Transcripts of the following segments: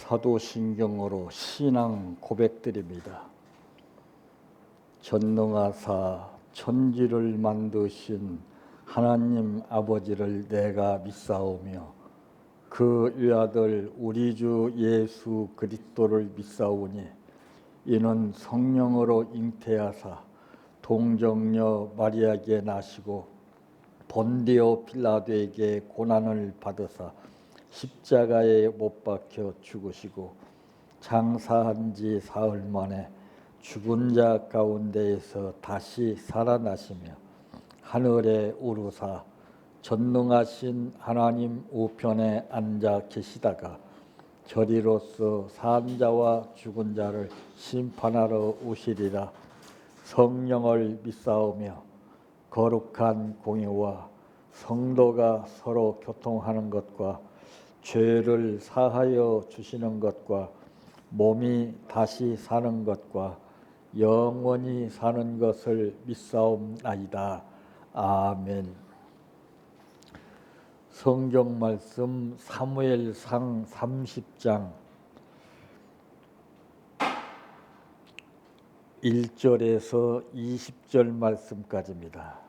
사도신경으로 신앙 고백드립니다. 전능하사 천지를 만드신 하나님 아버지를 내가 믿사오며 그 외아들 우리 주 예수 그리스도를 믿사오니 이는 성령으로 잉태하사 동정녀 마리아에게 나시고 본디오 빌라도에게 고난을 받으사 십자가에 못 박혀 죽으시고 장사한 지 사흘 만에 죽은 자 가운데에서 다시 살아나시며 하늘에 오르사 전능하신 하나님 우편에 앉아 계시다가 저리로서 산 자와 죽은 자를 심판하러 오시리라. 성령을 믿사오며 거룩한 공의와 성도가 서로 교통하는 것과 죄를 사하여 주시는 것과 몸이 다시 사는 것과 영원히 사는 것을 믿사옵나이다. 아멘. 성경 말씀 사무엘상 30장 1절에서 20절 말씀까지입니다.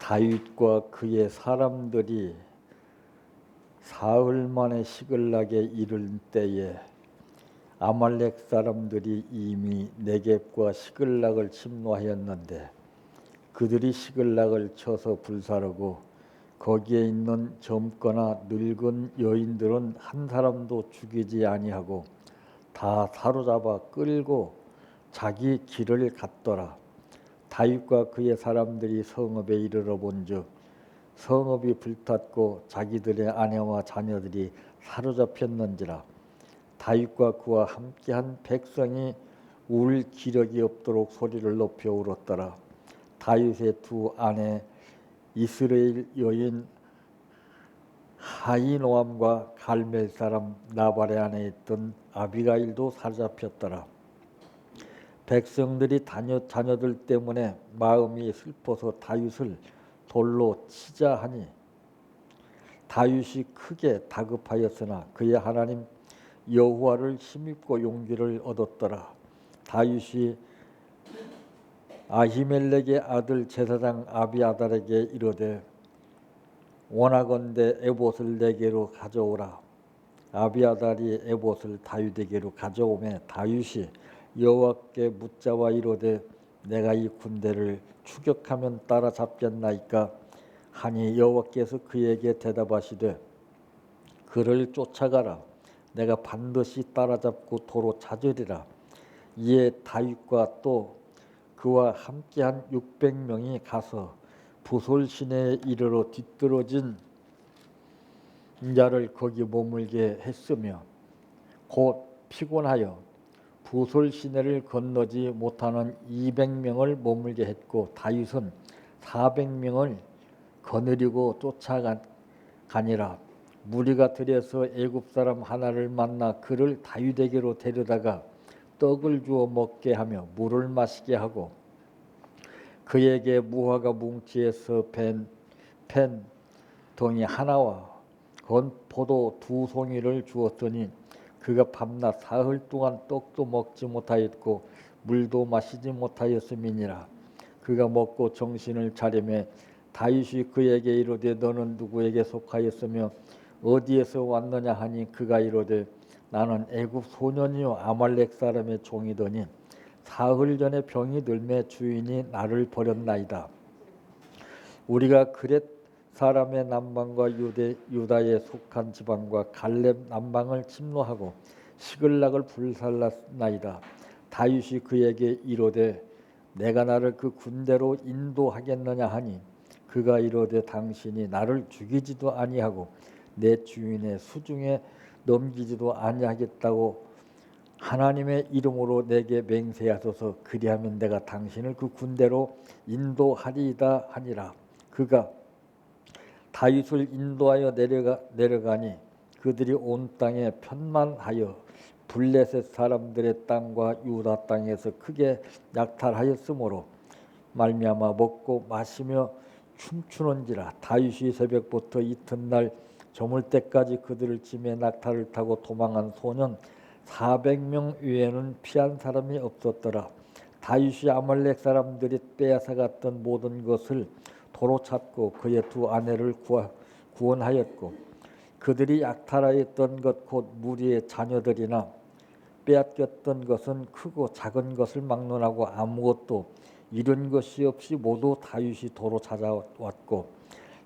다윗과 그의 사람들이 사흘 만에 시글락에 이를 때에 아말렉 사람들이 이미 네겝과 시글락을 침노하였는데 그들이 시글락을 쳐서 불사르고 거기에 있는 젊거나 늙은 여인들은 한 사람도 죽이지 아니하고 다 사로잡아 끌고 자기 길을 갔더라. 다윗과 그의 사람들이 성읍에 이르러 본즉 성읍이 불탔고 자기들의 아내와 자녀들이 사로잡혔는지라. 다윗과 그와 함께한 백성이 울 기력이 없도록 소리를 높여 울었더라. 다윗의 두 아내 이스라엘 여인 하이노암과 갈멜 사람 나발의 아내 있던 아비가일도 사로잡혔더라. 백성들이 자녀들 때문에 마음이 슬퍼서 다윗을 돌로 치자 하니 다윗이 크게 다급하였으나 그의 하나님 여호와를 힘입고 용기를 얻었더라. 다윗이 아히멜렉의 아들 제사장 아비아달에게 이르되 원하건대 에봇을 내게로 가져오라. 아비아달이 에봇을 다윗에게로 가져오매 다윗이 여호와께 묻자와 이르되 내가 이 군대를 추격하면 따라잡겠나이까 하니 여호와께서 그에게 대답하시되 그를 쫓아가라. 내가 반드시 따라잡고 도로 찾으리라. 이에 다윗과 또 그와 함께한 600명이 가서 부솔 시내에 이르러 뒤떨어진 자를 거기 머물게 했으며 곧 피곤하여 부솔 시내를 건너지 못하는 200명을 머물게 했고 다윗은 400명을 거느리고 쫓아가니라. 무리가 들여서 애굽 사람 하나를 만나 그를 다윗에게로 데려다가 떡을 주어 먹게 하며 물을 마시게 하고 그에게 무화과 뭉치에서 밴 동이 하나와 건포도 2송이를 주었더니 그가 밤낮 사흘 동안 떡도 먹지 못하였고 물도 마시지 못하였음이니라. 그가 먹고 정신을 차리매 다윗이 그에게 이르되 너는 누구에게 속하였으며 어디에서 왔느냐 하니 그가 이르되 나는 애굽 소년이요 아말렉 사람의 종이더니 사흘 전에 병이 들매 주인이 나를 버렸나이다. 우리가 그렛 사람의 남방과 유다에 속한 지방과 갈렙 남방을 침노하고 시글락을 불살랐나이다. 다윗이 그에게 이르되 내가 나를 그 군대로 인도하겠느냐 하니 그가 이르되 당신이 나를 죽이지도 아니하고 내 주인의 수중에 넘기지도 아니하겠다고 하나님의 이름으로 내게 맹세하소서. 그리하면 내가 당신을 그 군대로 인도하리이다 하니라. 그가 다윗을 인도하여 내려가니 그들이 온 땅에 편만하여 블레셋 사람들의 땅과 유다 땅에서 크게 약탈하였으므로 말미암아 먹고 마시며 춤추는지라. 다윗이 새벽부터 이튿날 저물 때까지 그들을 치매 낙타를 타고 도망한 소년 400명 외에는 피한 사람이 없었더라. 다윗이 아말렉 사람들이 빼앗아갔던 모든 것을 도로 찾고 그의 두 아내를 구원하였고 그들이 약탈하였던 것 곧 무리의 자녀들이나 빼앗겼던 것은 크고 작은 것을 막론하고 아무것도 잃은 것이 없이 모두 다윗이 도로 찾아왔고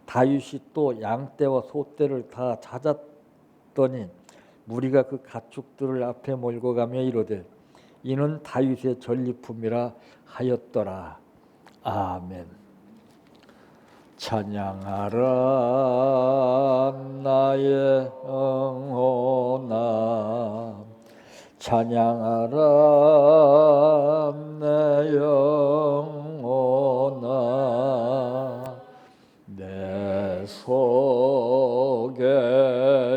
다윗이 또 양떼와 소떼를 다 찾았더니 무리가 그 가축들을 앞에 몰고 가며 이르되 이는 다윗의 전리품이라 하였더라. 아멘. 찬양하라 나의 영혼아, 찬양하라 내 영혼아, 내 속에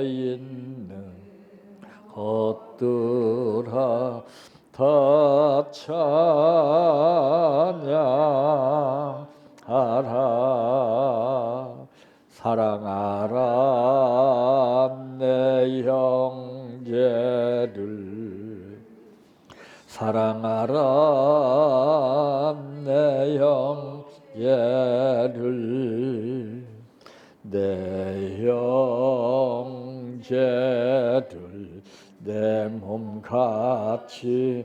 있는 것들아 다 찬양하라. 사랑하라 내 형제를, 사랑하라 내 형제를, 내 형제들 내 몸같이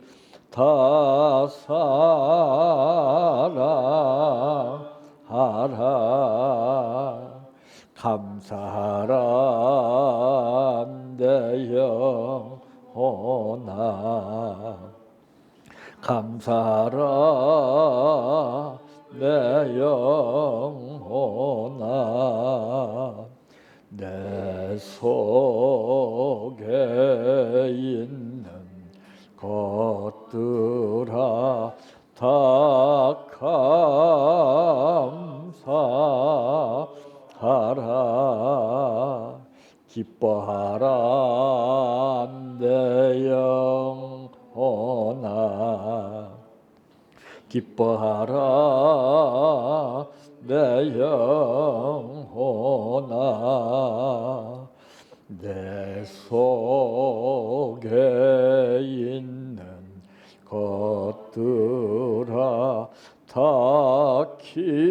다 사랑하라. 감사하라 내 영혼아, 감사하라 내 영혼아, 내 속에 있는 것들아 다 감사하라. 기뻐하라 내 영혼아, 기뻐하라 내 영혼아, 내 속에 있는 것들아 다 기뻐하라.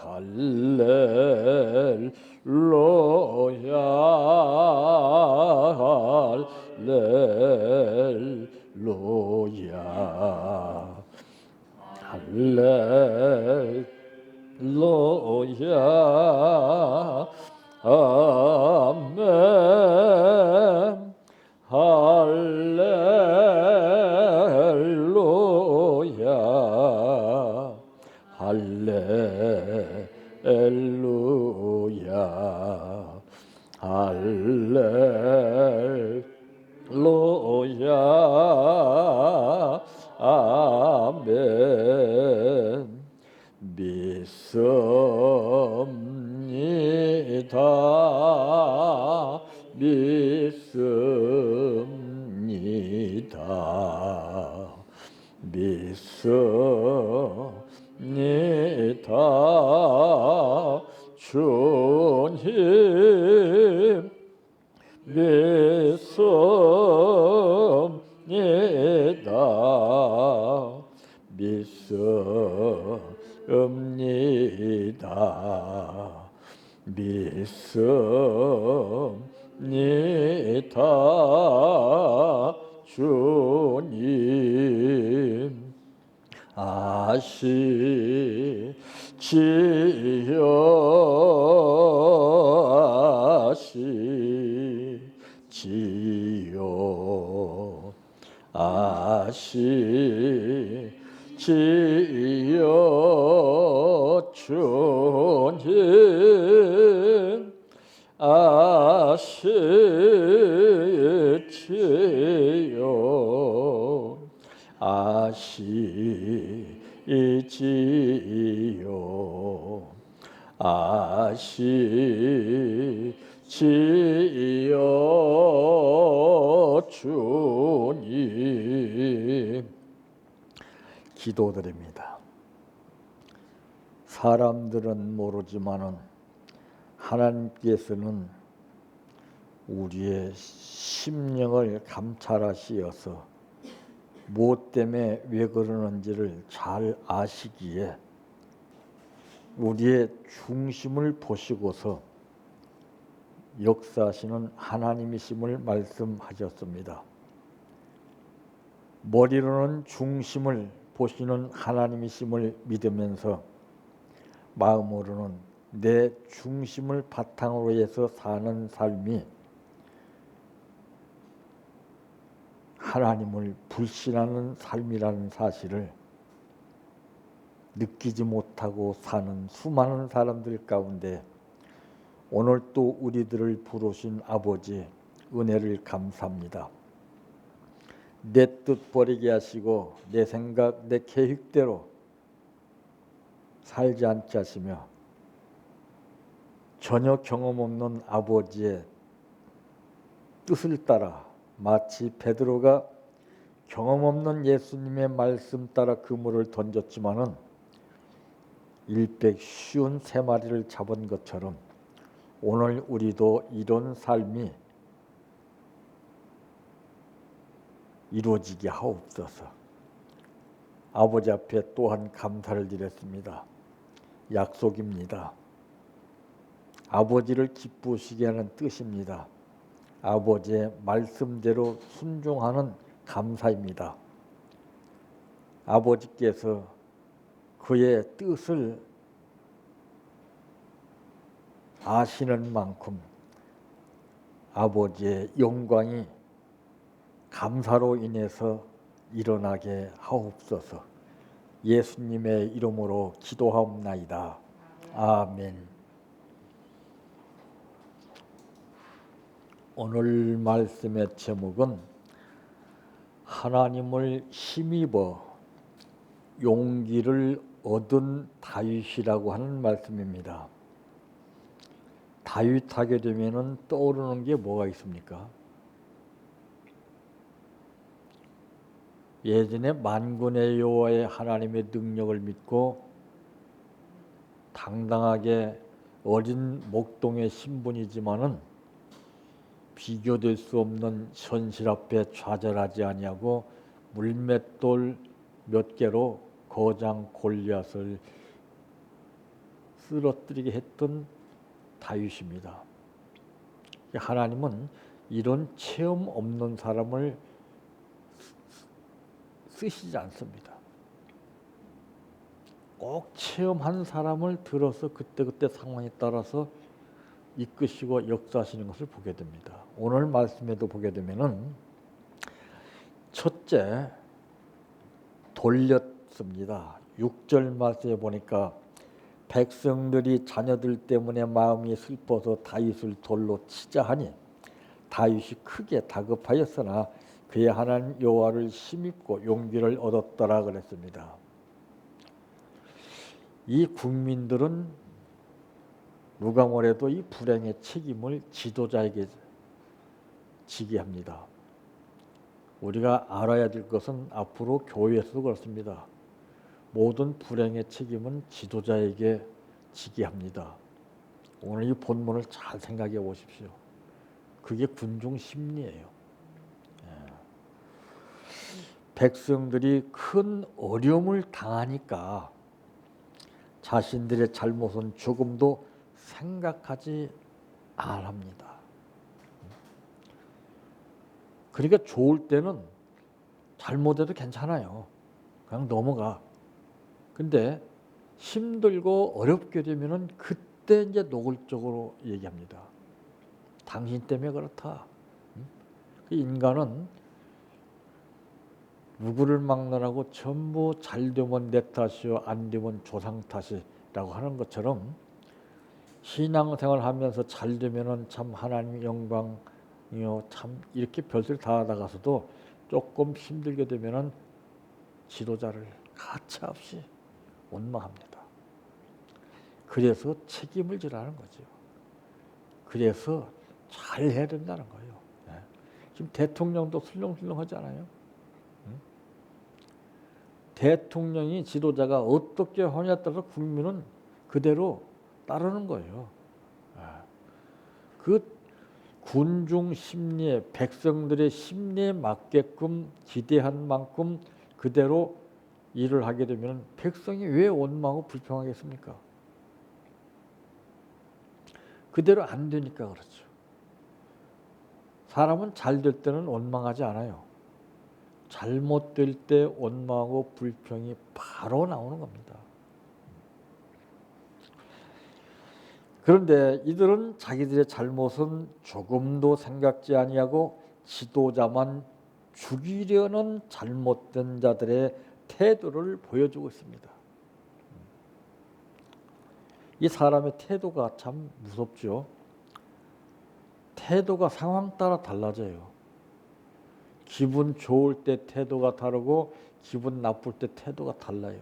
할렐루야, 할렐루야, 할렐루야, 아멘, 할렐루야, 할렐루야, 할렐루야, 아멘. 믿습니다, 믿습니다, 믿습니다. 주님 믿습니다, 믿습니다, 믿습니다. 주님 아시지요, 아시지요, 아시지요. 주님 아시지요, 아시지요, 아시지요. 하시지요 주님. 기도드립니다. 사람들은 모르지만은 하나님께서는 우리의 심령을 감찰하시어서 무엇 때문에 왜 그러는지를 잘 아시기에 우리의 중심을 보시고서 역사하시는 하나님이심을 말씀하셨습니다. 머리로는 중심을 보시는 하나님이심을 믿으면서 마음으로는 내 중심을 바탕으로 해서 사는 삶이 하나님을 불신하는 삶이라는 사실을 느끼지 못하고 사는 수많은 사람들 가운데 오늘 또 우리들을 부르신 아버지 은혜를 감사합니다. 내 뜻 버리게 하시고 내 생각, 내 계획대로 살지 않게 하시며 전혀 경험 없는 아버지의 뜻을 따라 마치 베드로가 경험 없는 예수님의 말씀 따라 그물을 던졌지만은 153마리를 잡은 것처럼 오늘 우리도 이런 삶이 이루어지게 하옵소서. 아버지 앞에 또한 감사를 드렸습니다. 약속입니다. 아버지를 기쁘시게 하는 뜻입니다. 아버지의 말씀대로 순종하는 감사입니다. 아버지께서 그의 뜻을 아시는 만큼 아버지의 영광이 감사로 인해서 일어나게 하옵소서. 예수님의 이름으로 기도하옵나이다. 아멘. 오늘 말씀의 제목은 하나님을 힘입어 용기를 얻은 다윗이라고 하는 말씀입니다. 다윗 하게 되면은 떠오르는 게 뭐가 있습니까? 예전에 만군의 여호와의 하나님의 능력을 믿고 당당하게 어린 목동의 신분이지만은 비교될 수 없는 현실 앞에 좌절하지 아니하고 물맷돌 몇 개로 거장 골리앗을 쓰러뜨리게 했던 다윗입니다. 하나님은 이런 체험 없는 사람을 쓰시지 않습니다. 꼭 체험한 사람을 들어서 그때그때 상황에 따라서 이끄시고 역사하시는 것을 보게 됩니다. 오늘 말씀에도 보게 되면은 첫째 돌렸습니다. 6절 말씀에 보니까 백성들이 자녀들 때문에 마음이 슬퍼서 다윗을 돌로 치자 하니 다윗이 크게 다급하였으나 그의 하나님 여호와를 힘입고 용기를 얻었더라 그랬습니다. 이 국민들은 누가 뭐래도 이 불행의 책임을 지도자에게 지게 합니다. 우리가 알아야 될 것은 앞으로 교회에서도 그렇습니다. 모든 불행의 책임은 지도자에게 지게 합니다. 오늘 이 본문을 잘 생각해 보십시오. 그게 군중 심리예요. 백성들이 큰 어려움을 당하니까 자신들의 잘못은 조금도 생각하지 안 합니다. 그러니까 좋을 때는 잘못해도 괜찮아요. 그냥 넘어가. 근데 힘들고 어렵게 되면은 그때 이제 노골적으로 얘기합니다. 당신 때문에 그렇다. 그 인간은 누구를 막론하고 전부 잘 되면 내 탓이요 안 되면 조상 탓이라고 하는 것처럼 신앙생활 하면서 잘 되면은 참 하나님 영광이요 참 이렇게 별소리 다 나가서도 조금 힘들게 되면은 지도자를 가차없이 원망합니다. 그래서 책임을 지라는 거죠. 그래서 잘 해야 된다는 거예요. 네. 지금 대통령도 술렁술렁하지 않아요? 응? 대통령이 지도자가 어떻게 하냐에 따라서 국민은 그대로 따르는 거예요. 그 군중 심리에, 백성들의 심리에 맞게끔 기대한 만큼 그대로 일을 하게 되면 백성이 왜 원망하고 불평하겠습니까? 그대로 안 되니까 그렇죠. 사람은 잘 될 때는 원망하지 않아요. 잘못될 때 원망하고 불평이 바로 나오는 겁니다. 그런데 이들은 자기들의 잘못은 조금도 생각지 아니하고 지도자만 죽이려는 잘못된 자들의 태도를 보여주고 있습니다. 이 사람의 태도가 참 무섭죠. 태도가 상황 따라 달라져요. 기분 좋을 때 태도가 다르고 기분 나쁠 때 태도가 달라요.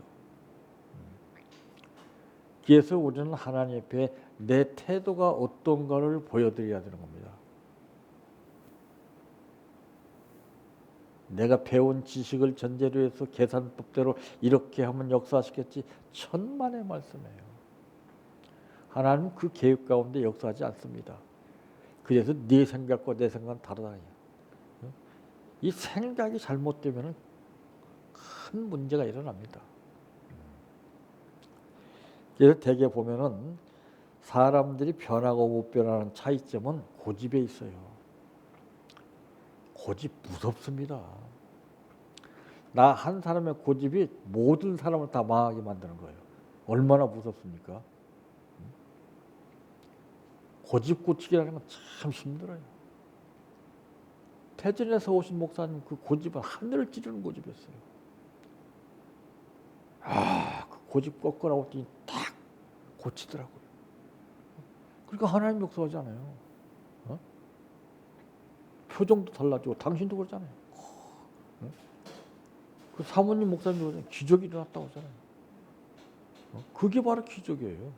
그래서 우리는 하나님 앞에 내 태도가 어떤가를 보여드려야 되는 겁니다. 내가 배운 지식을 전제로 해서 계산법대로 이렇게 하면 역사하시겠지. 천만의 말씀이에요. 하나님은 그 계획 가운데 역사하지 않습니다. 그래서 네 생각과 내 생각은 다르다. 이 생각이 잘못되면 큰 문제가 일어납니다. 그래서 대개 보면은 사람들이 변하고 못 변하는 차이점은 고집에 있어요. 고집 무섭습니다. 나 한 사람의 고집이 모든 사람을 다 망하게 만드는 거예요. 얼마나 무섭습니까? 고집 고치기라는 건 참 힘들어요. 태진에서 오신 목사님 그 고집은 하늘을 찌르는 고집이었어요. 그 고집 꺾으라고 했더니 딱 고치더라고요. 그러니까 하나님 역사하지 않아요. 표정도 달라지고 당신도 그러잖아요. 그 사모님 목사님도 그러잖아요. 기적이 일어났다고 하잖아요. 그게 바로 기적이에요.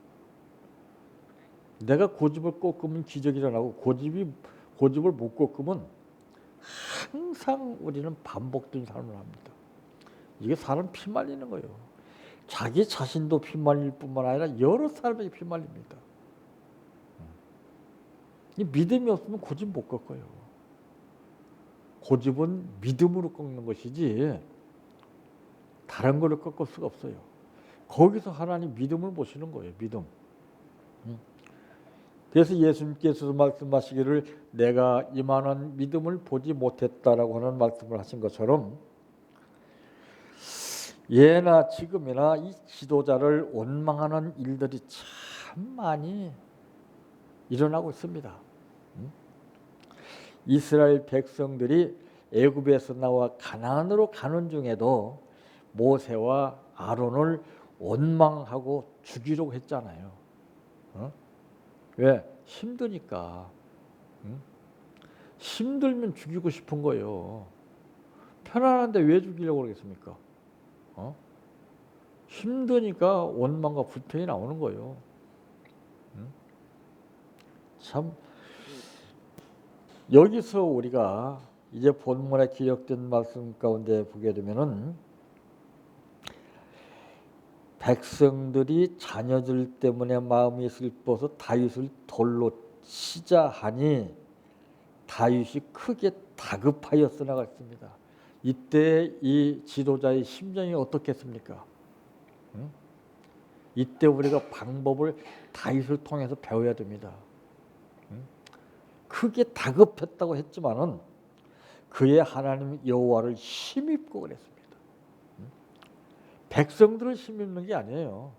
내가 고집을 꺾으면 기적이 일어나고 고집을 못 꺾으면 항상 우리는 반복된 삶을 합니다. 이게 사람 피 말리는 거예요. 자기 자신도 피 말릴 뿐만 아니라 여러 사람에게 피 말립니다. 이 믿음이 없으면 고집 못 꺾어요. 고집은 믿음으로 꺾는 것이지 다른 걸로 꺾을 수가 없어요. 거기서 하나님 믿음을 보시는 거예요. 믿음. 그래서 예수님께서 말씀하시기를 내가 이만한 믿음을 보지 못했다라고 하는 말씀을 하신 것처럼 예나 지금이나 이 지도자를 원망하는 일들이 참 많이 일어나고 있습니다. 이스라엘 백성들이 애굽에서 나와 가나안으로 가는 중에도 모세와 아론을 원망하고 죽이려고 했잖아요. 왜? 힘드니까. 힘들면 죽이고 싶은 거예요. 편안한데 왜 죽이려고 그러겠습니까? 힘드니까 원망과 불평이 나오는 거예요. 참 여기서 우리가 이제 본문에 기록된 말씀 가운데 보게 되면은 백성들이 자녀들 때문에 마음이 슬퍼서 다윗을 돌로 치자 하니 다윗이 크게 다급하였으나 같습니다. 이때 이 지도자의 심정이 어떻겠습니까? 이때 우리가 방법을 다윗을 통해서 배워야 됩니다. 크게 다급했다고 했지만은 그의 하나님 여호와를 힘입고 그랬습니다. 백성들을 힘입는 게 아니에요.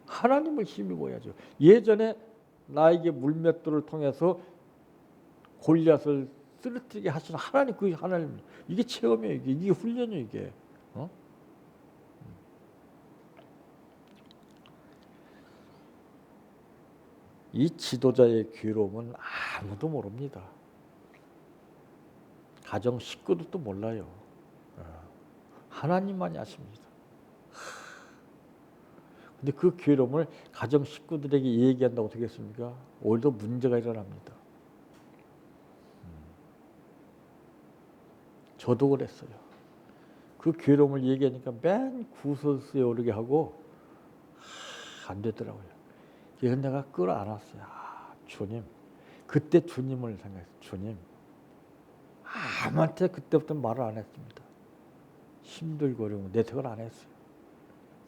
하나님을 힘입어야죠. 예전에 나에게 물맷돌을 통해서 골리앗을 쓰러뜨리게 하신 하나님, 그 하나님, 이게 체험이에요. 이게 훈련이에요. 이게. 이 지도자의 괴로움은 아무도 모릅니다. 가정 식구들도 몰라요. 하나님만이 아십니다. 근데 그 괴로움을 가정 식구들에게 얘기한다고 되겠습니까? 오히려 문제가 일어납니다. 저도 그랬어요. 그 괴로움을 얘기하니까 맨 구설수에 오르게 하고 안 되더라고요. 그래서 내가 끌어안았어요. 주님. 그때 주님을 생각했어요. 주님. 아무한테 그때부터 말을 안 했습니다. 힘들고 어려운 내색을 안 했어요.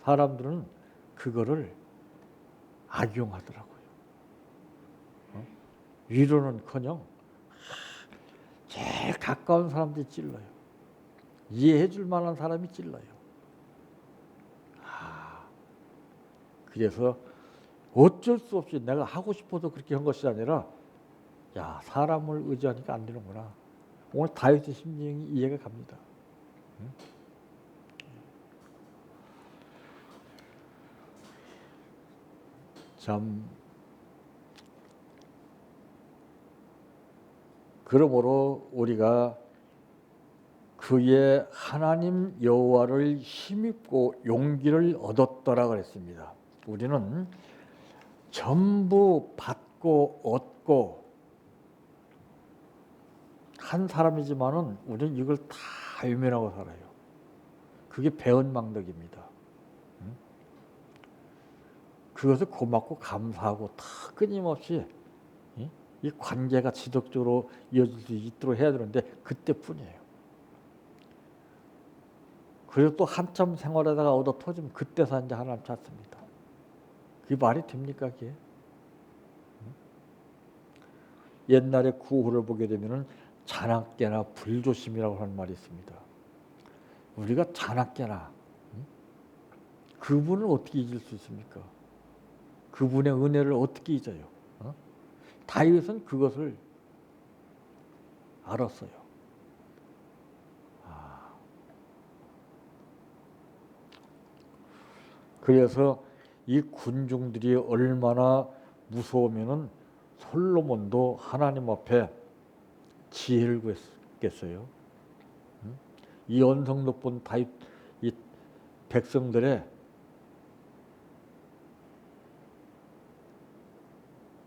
사람들은 그거를 악용하더라고요. 위로는커녕 제일 가까운 사람들이 찔러요. 이해해 줄 만한 사람이 찔러요. 그래서 어쩔 수 없이 내가 하고 싶어서 그렇게 한 것이 아니라 야, 사람을 의지하니까 안 되는구나. 오늘 다윗의 심정이 이해가 갑니다. 참 그러므로 우리가 그의 하나님 여호와를 힘입고 용기를 얻었더라 그랬습니다. 우리는 전부 받고 얻고 한 사람이지만은 우리는 이걸 다 외면하고 살아요. 그게 배은망덕입니다. 그것을 고맙고 감사하고 다 끊임없이 이 관계가 지속적으로 이어질 수 있도록 해야 되는데 그때뿐이에요. 그리고 또 한참 생활하다가 얻어 터지면 그때서 이제 하나님 찾습니다. 그게 말이 됩니까? 그게? 옛날에 구호를 보게 되면은 잔악계나 불조심이라고 하는 말이 있습니다. 우리가 잔악계나 그분을 어떻게 잊을 수 있습니까? 그분의 은혜를 어떻게 잊어요? 다윗은 그것을 알았어요. 그래서 이 군중들이 얼마나 무서우면은 솔로몬도 하나님 앞에 지혜를 구했겠어요. 이 언성 높은 다윗 이 백성들의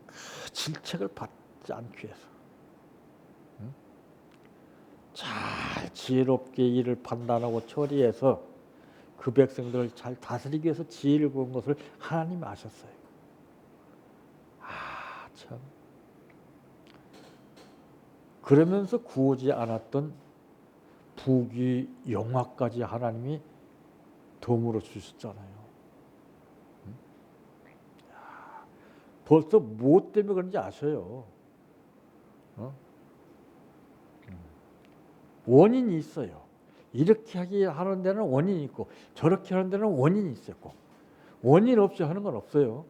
그 질책을 받지 않기 위해서 잘 지혜롭게 일을 판단하고 처리해서 그 백성들을 잘 다스리기 위해서 지혜를 구한 것을 하나님이 아셨어요. 참. 그러면서 구하지 않았던 부귀 영화까지 하나님이 덤으로 주셨잖아요. 벌써 무엇 때문에 그런지 아셔요. 원인이 있어요. 이렇게 하는 데는 원인이 있고 저렇게 하는 데는 원인이 있었고 원인 없이 하는 건 없어요.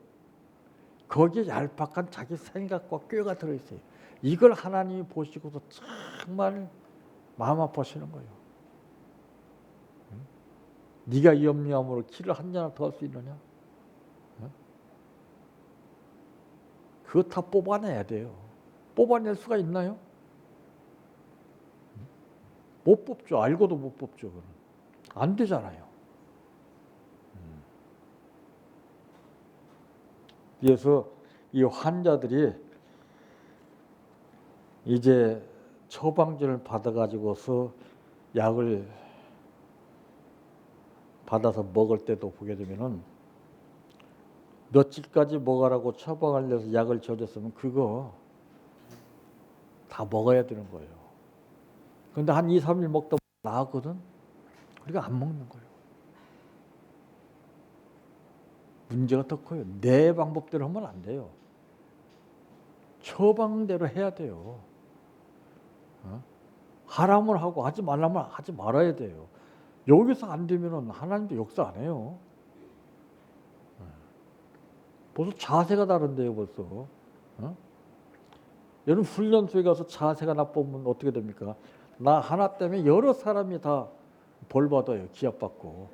거기에 얄팍한 자기 생각과 꾀가 들어있어요. 이걸 하나님이 보시고도 정말 마음 아파하시는 거예요. 네가 이 염려함으로 키를 한 잔을 더 할 수 있느냐? 그거 다 뽑아내야 돼요. 뽑아낼 수가 있나요? 못 뽑죠. 알고도 못 뽑죠. 안 되잖아요. 그래서 이 환자들이 이제 처방전을 받아가지고서 약을 받아서 먹을 때도 보게 되면은 며칠까지 먹으라고 처방을 내서 약을 줘줬으면 그거 다 먹어야 되는 거예요. 근데 한 2, 3일 먹다 나았거든? 그러니까 안 먹는 거예요. 문제가 더 커요. 내 방법대로 하면 안 돼요. 처방대로 해야 돼요. 하라면 하고 하지 말라면 하지 말아야 돼요. 여기서 안 되면은 하나님도 역사 안 해요. 벌써 자세가 다른데요, 벌써. 여러분 훈련소에 가서 자세가 나쁘면 어떻게 됩니까? 나 하나 때문에 여러 사람이 다 벌 받아요. 기합받고.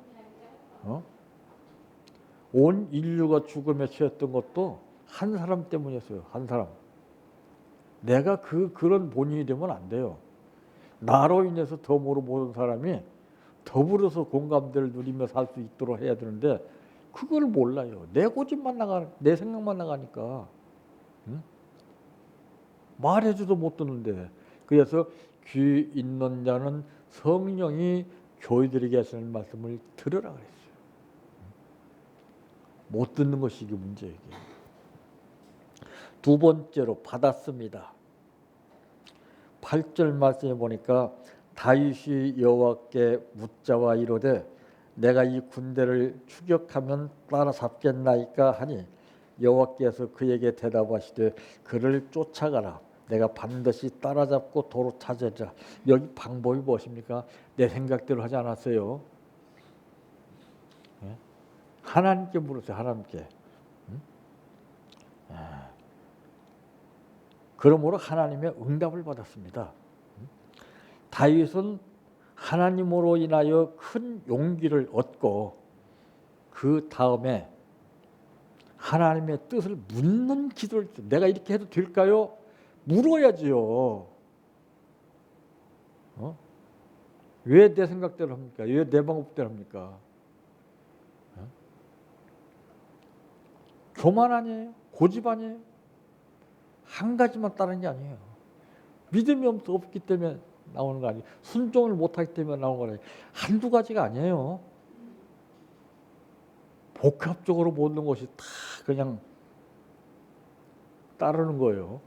온 인류가 죽음에 처했던 것도 한 사람 때문이었어요. 한 사람. 내가 그런 본인이 되면 안 돼요. 나로 인해서 덤으로 모든 사람이 더불어서 공감대를 누리며 살 수 있도록 해야 되는데 그걸 몰라요. 내 고집만 내 생각만 나가니까. 응? 말해줘도 못 듣는데. 그래서 귀 있는 자는 성령이 교회들에게 하시는 말씀을 들으라 그랬어요. 못 듣는 것이 이게 문제예요. 두 번째로 받았습니다. 8절 말씀에 보니까 다윗이 여호와께 묻자와 이르되 내가 이 군대를 추격하면 따라잡겠나이까 하니 여호와께서 그에게 대답하시되 그를 쫓아가라. 내가 반드시 따라잡고 도로 찾으리라. 여기 방법이 무엇입니까? 내 생각대로 하지 않았어요. 하나님께 물으세요. 하나님께. 그러므로 하나님의 응답을 받았습니다. 다윗은 하나님으로 인하여 큰 용기를 얻고 그 다음에 하나님의 뜻을 묻는 기도를 내가 이렇게 해도 될까요? 물어야지요. 왜 내 생각대로 합니까? 왜 내 방법대로 합니까? 교만 아니에요? 고집 아니에요? 한 가지만 따르는 게 아니에요. 믿음이 없기 때문에 나오는 거 아니에요. 순종을 못하기 때문에 나오는 거 아니에요. 한두 가지가 아니에요. 복합적으로 모든 것이 다 그냥 따르는 거예요.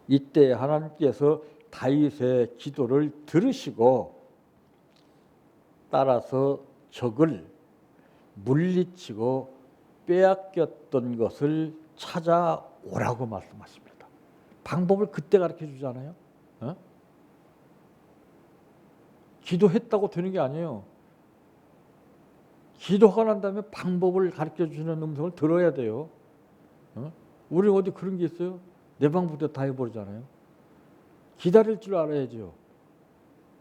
이때 하나님께서 다윗의 기도를 들으시고 따라서 적을 물리치고 빼앗겼던 것을 찾아오라고 말씀하십니다. 방법을 그때 가르쳐 주잖아요. 기도했다고 되는 게 아니에요. 기도가 난 다음에 방법을 가르쳐 주시는 음성을 들어야 돼요. 우리 어디 그런 게 있어요? 내 방법대로 다 해버리잖아요. 기다릴 줄 알아야죠.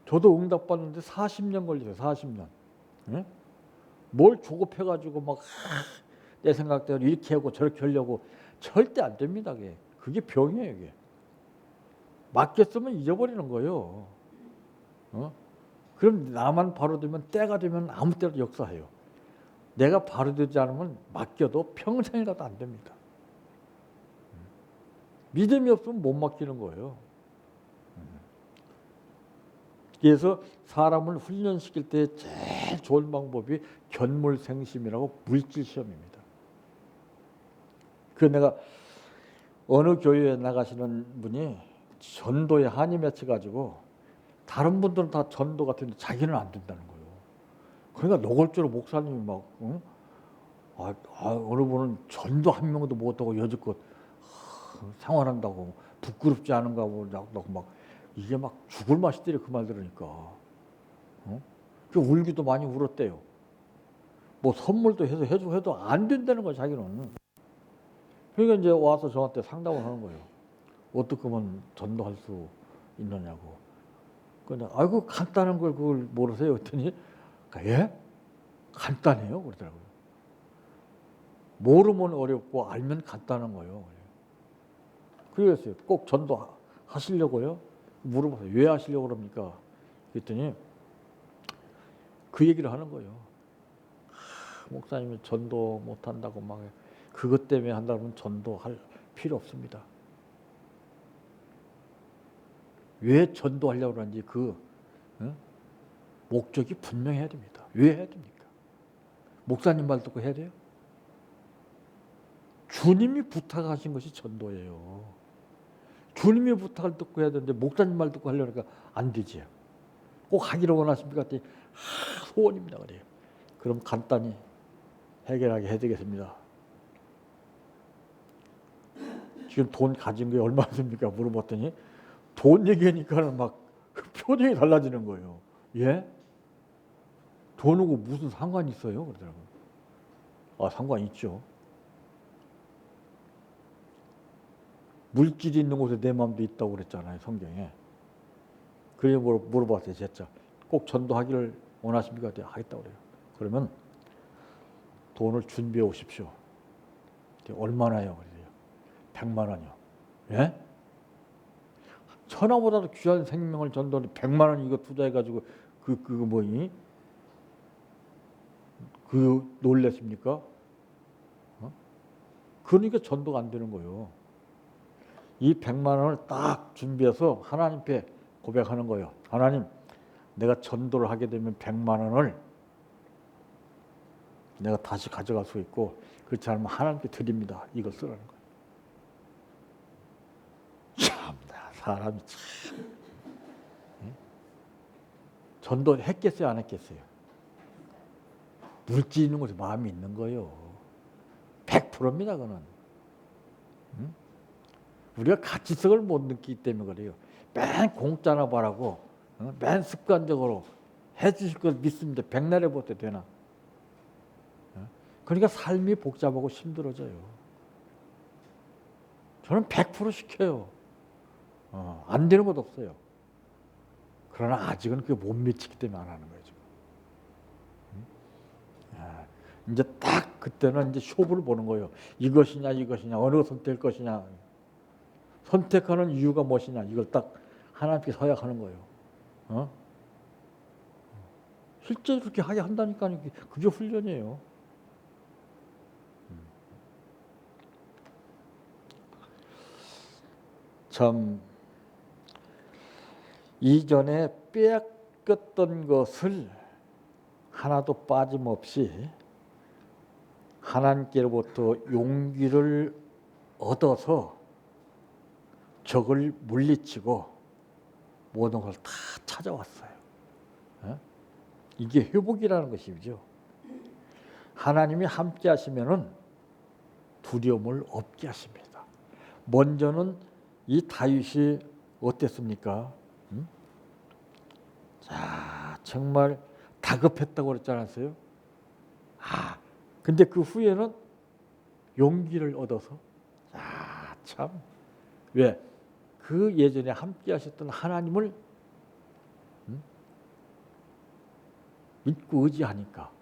저도 응답 받는데 40년 걸리세요. 40년. 뭘 조급해가지고 막 내 생각대로 이렇게 하고 저렇게 하려고 절대 안 됩니다. 그게 병이에요. 그게. 맡겼으면 잊어버리는 거예요. 그럼 나만 바로 되면 때가 되면 아무 때라도 역사해요. 내가 바로 되지 않으면 맡겨도 평생이라도 안 됩니다. 믿음이 없으면 못 맡기는 거예요. 그래서 사람을 훈련시킬 때 제일 좋은 방법이 견물생심이라고 물질시험입니다. 그 내가 어느 교회에 나가시는 분이 전도에 한이 맺혀가지고 다른 분들은 다 전도 같은데 자기는 안 된다는 거예요. 그러니까 노골적으로 목사님이 막 어느 분은 전도 한 명도 못하고 여지껏 생활한다고 부끄럽지 않은가 막 이게 막 죽을 맛이 때려 그 말 들으니까. 그 울기도 많이 울었대요. 뭐 선물도 해도 안 된다는 거야 자기는. 그러니까 이제 와서 저한테 상담을 하는 거예요. 어떻게 하면 전도할 수 있느냐고. 근데 아이고 간단한 걸 그걸 모르세요? 그랬더니 예? 간단해요? 그러더라고요. 모르면 어렵고 알면 간단한 거예요. 그랬어요. 꼭 전도 하시려고요? 물어보세요. 왜 하시려고 그럽니까? 그랬더니 그 얘기를 하는 거예요. 목사님이 전도 못한다고 막 그것 때문에 한다면 전도할 필요 없습니다. 왜 전도하려고 그러는지 목적이 분명해야 됩니다. 왜 해야 됩니까? 목사님 말 듣고 해야 돼요? 주님이 부탁하신 것이 전도예요. 주님이 부탁을 듣고 해야 되는데 목사님 말 듣고 하려니까 안 되지. 꼭 하기를 원하십니까? 소원입니다. 그래요. 그럼 간단히 해결하게 해드리겠습니다. 지금 돈 가진 게 얼마 됩니까? 물어봤더니 돈 얘기하니까는 막 표정이 달라지는 거예요. 예? 돈하고 무슨 상관이 있어요? 그러더라고요. 아, 상관 있죠. 물질이 있는 곳에 내 마음도 있다고 그랬잖아요, 성경에. 그래서 물어봤어요, 진짜. 꼭 전도하기를 원하십니까? 하겠다고 그래요. 그러면 돈을 준비해 오십시오. 얼마나요? 그래요. 100만 원이요. 예? 천하보다도 귀한 생명을 전도하는 100만 원 이거 투자해가지고 그거 뭐니? 그 놀라십니까? 그러니까 전도가 안 되는 거예요. 이 100만 원을 딱 준비해서 하나님께 고백하는 거예요. 하나님, 내가 전도를 하게 되면 100만 원을 내가 다시 가져갈 수 있고, 그렇지 않으면 하나님께 드립니다. 이걸 쓰라는 거예요. 참나, 사람이 참. 전도 했겠어요, 안 했겠어요? 물질 있는 곳에 마음이 있는 거예요. 100%입니다, 그거는. 우리가 가치성을 못 느끼기 때문에 그래요. 맨 공짜나 바라고, 맨 습관적으로 해주실 걸 믿습니다. 백날에 못해 되나? 그러니까 삶이 복잡하고 힘들어져요. 저는 100% 시켜요. 안 되는 것 없어요. 그러나 아직은 그게 못 미치기 때문에 안 하는 거예요, 지금. 이제 딱 그때는 이제 쇼부를 보는 거예요. 이것이냐, 어느 것을 선택할 것이냐. 선택하는 이유가 무엇이냐. 이걸 딱 하나님께 서약하는 거예요. 실제로 그렇게 하게 한다니까 그게 훈련이에요. 참 이전에 빼앗겼던 것을 하나도 빠짐없이 하나님께로부터 용기를 얻어서 적을 물리치고 모든 걸 다 찾아왔어요. 이게 회복이라는 것이죠. 하나님이 함께 하시면은 두려움을 없게 하십니다. 먼저는 이 다윗이 어땠습니까? 자, 정말 다급했다고 그랬지 않았어요? 근데 그 후에는 용기를 얻어서, 참, 왜? 그 예전에 함께 하셨던 하나님을 믿고 의지하니까.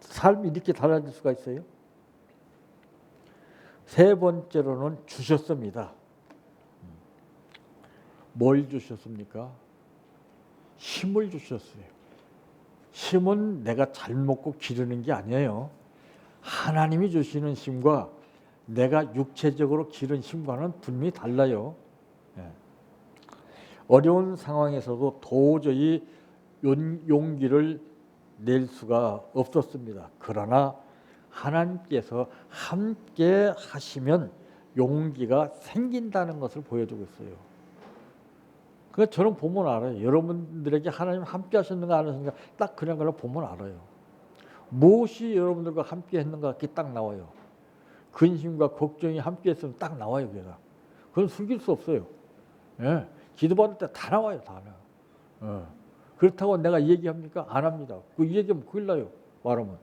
삶이 이렇게 달라질 수가 있어요? 세 번째로는 주셨습니다. 뭘 주셨습니까? 힘을 주셨어요. 힘은 내가 잘 먹고 기르는 게 아니에요. 하나님이 주시는 힘과 내가 육체적으로 기른 힘과는 분명히 달라요. 어려운 상황에서도 도저히 용기를 낼 수가 없었습니다. 그러나 하나님께서 함께 하시면 용기가 생긴다는 것을 보여주고 있어요. 그러니까 저는 보면 알아요. 여러분들에게 하나님 함께 하셨는가 안 하셨는가 딱 그냥 보면 알아요. 무엇이 여러분들과 함께 했는가 그게 딱 나와요. 근심과 걱정이 함께 했으면 딱 나와요. 그건 숨길 수 없어요. 기도받을 때 다 나와요. 다 나와요. 그렇다고 내가 얘기합니까? 안 합니다. 그 얘기하면 큰일 나요. 말하면.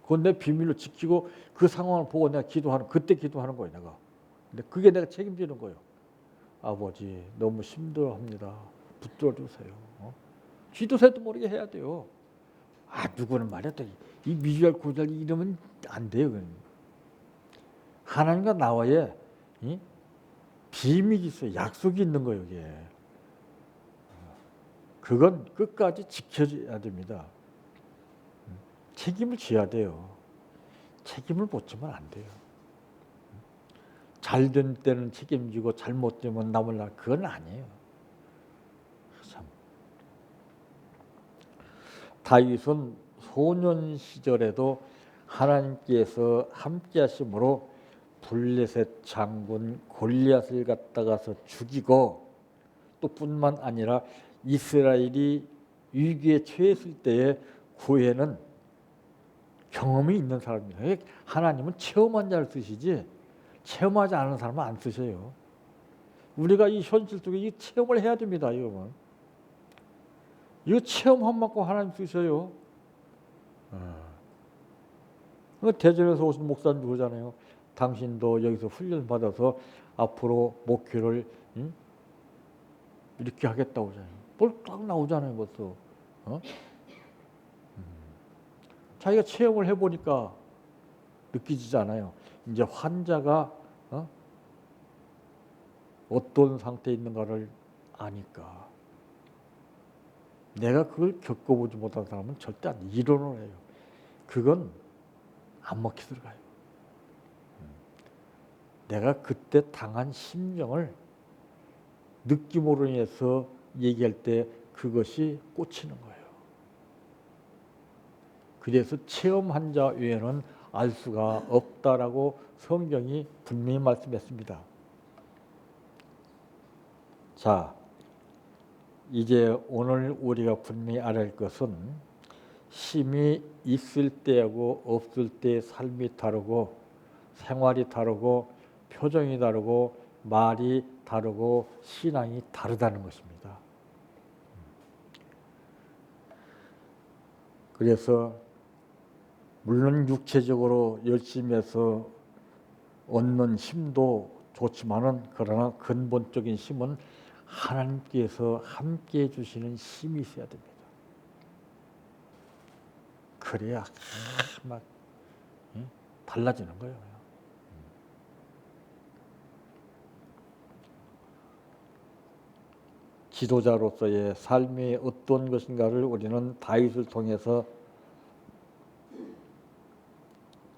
그건 내 비밀로 지키고 그 상황을 보고 내가 그때 기도하는 거예요. 내가. 근데 그게 내가 책임지는 거예요. 아버지 너무 힘들어합니다. 붙들어주세요. 기도새도 모르게 해야 돼요. 누구는 말이야 이 미주알 고잘 이러면 안 돼요. 하나님과 나와의 비밀이 있어요. 약속이 있는 거예요. 이게. 그건 끝까지 지켜줘야 됩니다. 책임을 져야 돼요. 책임을 못 지면 안 돼요. 잘된 때는 책임지고 잘못되면 남을 날 그건 아니에요. 참. 다윗은 소년 시절에도 하나님께서 함께 하심으로 블레셋 장군 골리앗을 갖다가서 죽이고 또 뿐만 아니라 이스라엘이 위기에 처했을 때에 구해는 경험이 있는 사람입니다. 하나님은 체험한 자를 쓰시지 체험하지 않은 사람은 안 쓰셔요. 우리가 이 현실 속에 이 체험을 해야 됩니다. 이거 체험한 만큼 하나님 쓰셔요. 대전에서 오신 목사님 그러잖아요. 당신도 여기서 훈련 받아서 앞으로 목회를 이렇게 하겠다고 하잖아요. 뭘 딱 나오잖아요, 벌써. 자기가 체험을 해보니까 느끼지잖아요. 이제 환자가 어떤 상태에 있는가를 아니까. 내가 그걸 겪어보지 못한 사람은 절대 안 이론을 해요. 그건 안 먹히 들어가요. 내가 그때 당한 심정을 느낌으로 인해서 얘기할 때 그것이 꽂히는 거예요. 그래서 체험한 자 외에는 알 수가 없다라고 성경이 분명히 말씀했습니다. 자, 이제 오늘 우리가 분명히 알아야 할 것은 힘이 있을 때하고 없을 때의 삶이 다르고 생활이 다르고 표정이 다르고 말이 다르고 신앙이 다르다는 것입니다. 그래서 물론 육체적으로 열심히 해서 얻는 힘도 좋지만은 그러나 근본적인 힘은 하나님께서 함께 해주시는 힘이 있어야 됩니다. 그래야 막 달라지는 거예요. 지도자로서의 삶이 어떤 것인가를 우리는 다윗을 통해서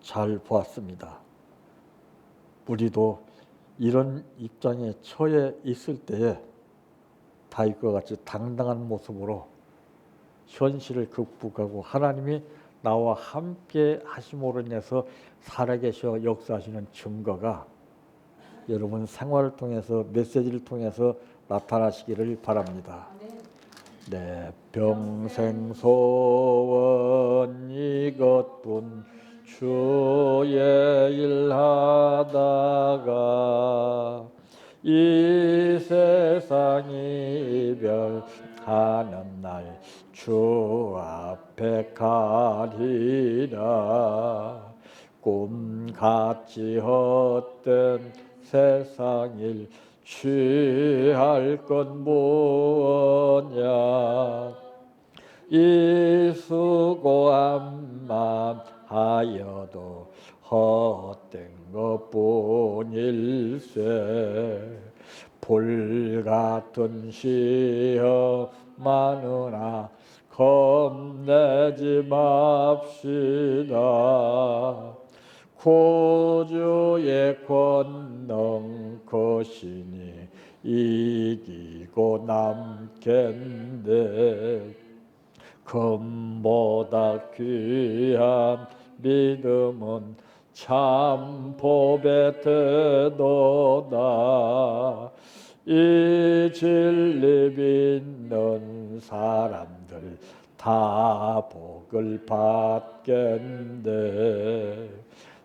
잘 보았습니다. 우리도 이런 입장에 처해 있을 때에 다윗과 같이 당당한 모습으로 현실을 극복하고 하나님이 나와 함께 하심으로 인해서 살아계셔 역사하시는 증거가 여러분 생활을 통해서 메시지를 통해서 나타나시기를 바랍니다. 내 평생 소원 이것뿐 주의 일하다가 이 세상 이별하는 날 주 앞에 가리라. 꿈같이 헛된 세상 일 취할 것 뭐냐. 이 수고한 맘 하여도 헛된 것뿐일세. 불같은 시험 많으나 겁내지 맙시다. 구주의 권능 거시니 이기고 남겠네. 금보다 귀한 믿음은 참 법의 태도다. 이 진리 믿는 사람들 다 복을 받겠네.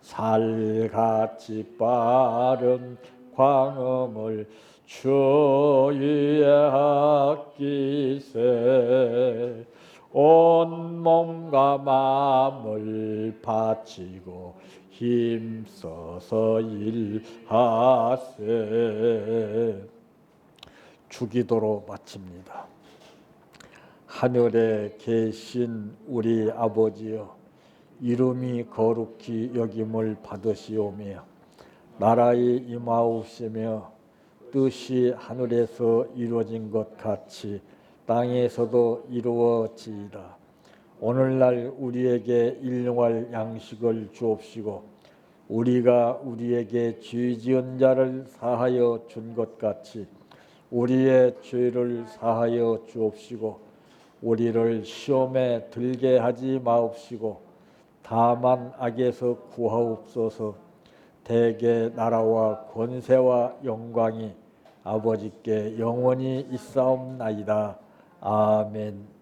살같이 빠른 광음을 주위에 아끼세. 온 몸과 마음을 바치고 힘써서 일하세. 주기도로 마칩니다. 하늘에 계신 우리 아버지여, 이름이 거룩히 여김을 받으시오며 나라의 임하옵시며 뜻이 하늘에서 이루어진 것 같이 땅에서도 이루어지이다. 오늘날 우리에게 일용할 양식을 주옵시고 우리가 우리에게 죄 지은 자를 사하여 준 것 같이 우리의 죄를 사하여 주옵시고 우리를 시험에 들게 하지 마옵시고 다만 악에서 구하옵소서. 대개 나라와 권세와 영광이 아버지께 영원히 있사옵나이다. 아멘.